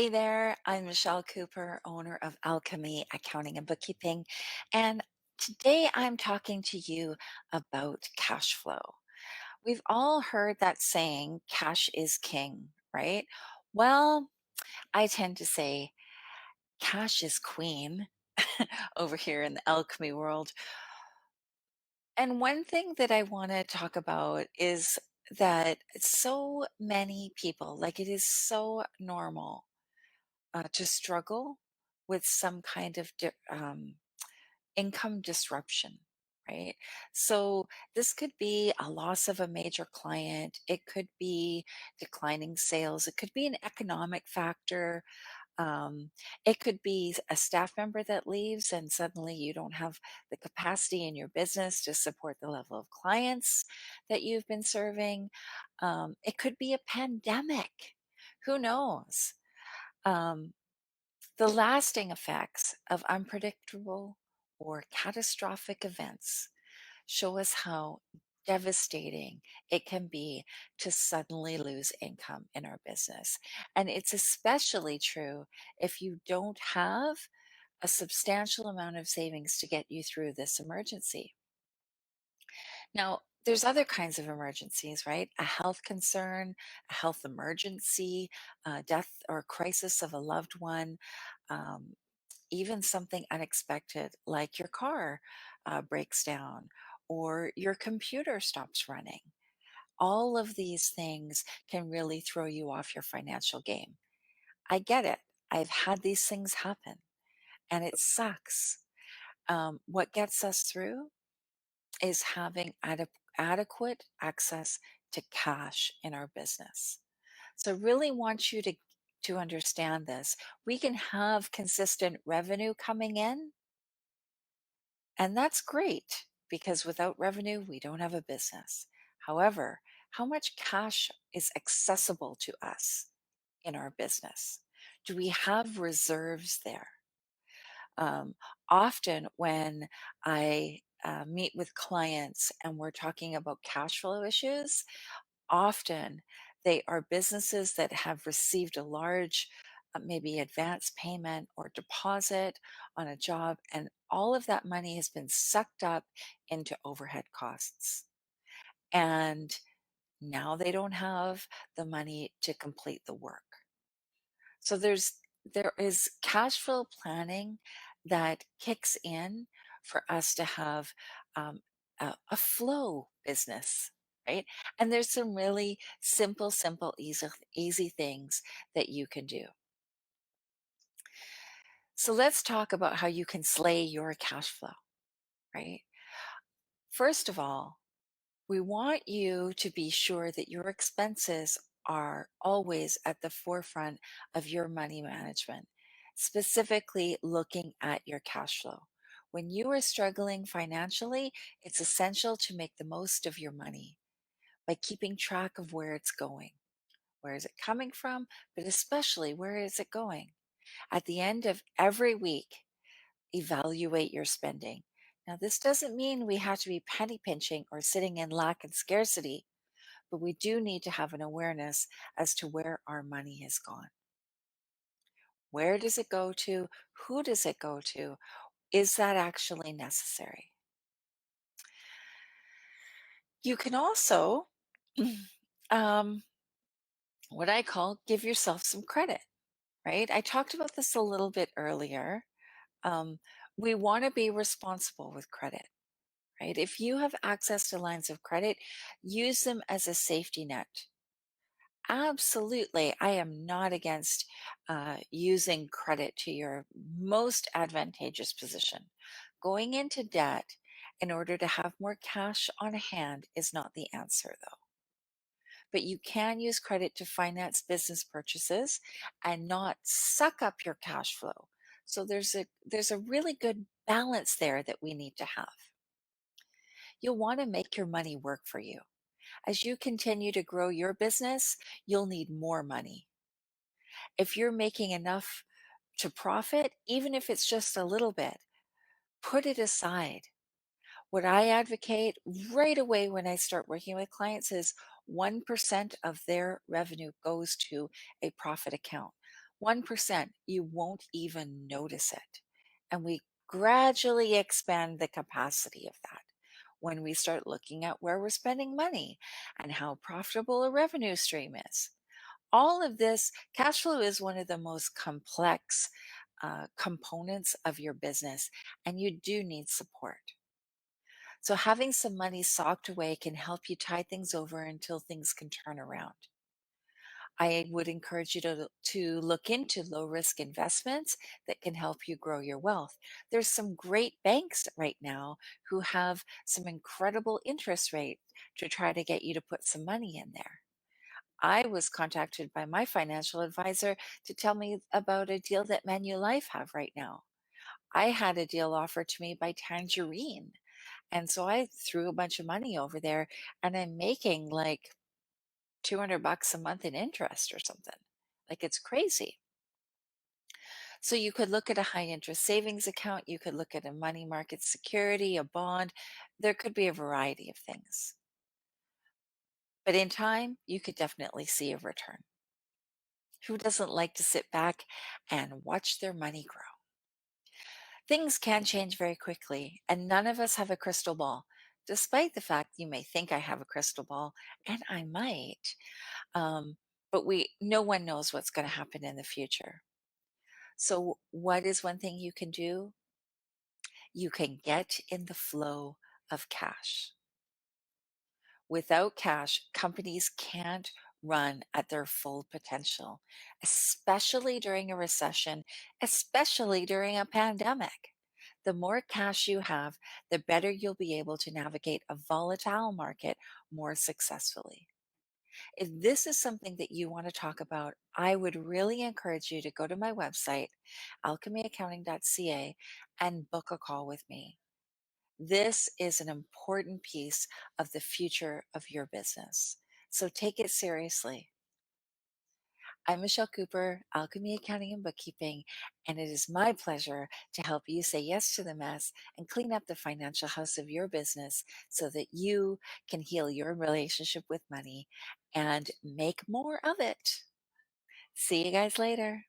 Hey there, I'm Michelle Cooper, owner of Alchemy Accounting and Bookkeeping, and today I'm talking to you about cash flow. We've all heard that saying, cash is king, right? Well, I tend to say cash is queen over here in the alchemy world. And one thing that I want to talk about is that so many people, like it is so normal to struggle with some kind of income disruption, right? So this could be a loss of a major client, it could be declining sales, it could be an economic factor. It could be a staff member that leaves and suddenly you don't have the capacity in your business to support the level of clients that you've been serving. It could be a pandemic. Who knows? Um, the lasting effects of unpredictable or catastrophic events show us how devastating it can be to suddenly lose income in our business. And it's especially true if you don't have a substantial amount of savings to get you through this emergency. Now, there's other kinds of emergencies, right? A health concern, a health emergency, death or crisis of a loved one, um, even something unexpected like your car breaks down or your computer stops running. All of these things can really throw you off your financial game. I get it. I've had these things happen and it sucks. What gets us through is having adequate access to cash in our business. So, really want you to understand this. We can have consistent revenue coming in, and that's great because without revenue, we don't have a business. However, how much cash is accessible to us in our business? Do we have reserves there? Um, Often, when I meet with clients and we're talking about cash flow issues, often they are businesses that have received a large, maybe advance payment or deposit on a job, and all of that money has been sucked up into overhead costs. And now they don't have the money to complete the work. So there is cash flow planning that kicks in for us to have a flow business, right? And there's some really simple, easy things that you can do. So let's talk about how you can slay your cash flow, right? First of all, we want you to be sure that your expenses are always at the forefront of your money management, specifically looking at your cash flow. When you are struggling financially, it's essential to make the most of your money by keeping track of where it's going. Where is it coming from? But especially, where is it going? At the end of every week, evaluate your spending. Now, this doesn't mean we have to be penny pinching or sitting in lack and scarcity, but we do need to have an awareness as to where our money has gone. Where does it go to? Who does it go to? Is that actually necessary? You can also, um, what I call, give yourself some credit, right? I talked about this a little bit earlier. Um, we want to be responsible with credit, right? If you have access to lines of credit, use them as a safety net. Absolutely. I am not against using credit to your most advantageous position. Going into debt in order to have more cash on hand is not the answer, though. But you can use credit to finance business purchases and not suck up your cash flow. So there's a really good balance there that we need to have. You'll want to make your money work for you. As you continue to grow your business, you'll need more money. If you're making enough to profit, even if it's just a little bit, put it aside. What I advocate right away when I start working with clients is 1% of their revenue goes to a profit account. 1%, you won't even notice it. And we gradually expand the capacity of that when we start looking at where we're spending money and how profitable a revenue stream is. All of this, cash flow is one of the most complex components of your business, and you do need support. So, having some money socked away can help you tide things over until things can turn around. I would encourage you to look into low risk investments that can help you grow your wealth. There's some great banks right now who have some incredible interest rate to try to get you to put some money in there. I was contacted by my financial advisor to tell me about a deal that Manulife have right now. I had a deal offered to me by Tangerine. And so I threw a bunch of money over there and I'm making like $200 a month in interest or something. Like it's crazy. So you could look at a high interest savings account. You could look at a money market security, a bond. There could be a variety of things. But in time, you could definitely see a return. Who doesn't like to sit back and watch their money grow? Things can change very quickly, and none of us have a crystal ball. Despite the fact you may think I have a crystal ball, and I might, um, but no one knows what's going to happen in the future. So, what is one thing you can do? You can get in the flow of cash. Without cash, companies can't run at their full potential, especially during a recession, especially during a pandemic. The more cash you have, the better you'll be able to navigate a volatile market more successfully. If this is something that you want to talk about, I would really encourage you to go to my website, alchemyaccounting.ca, and book a call with me. This is an important piece of the future of your business. So take it seriously. I'm Michelle Cooper, Alchemy Accounting and Bookkeeping, and it is my pleasure to help you say yes to the mess and clean up the financial house of your business so that you can heal your relationship with money and make more of it. See you guys later.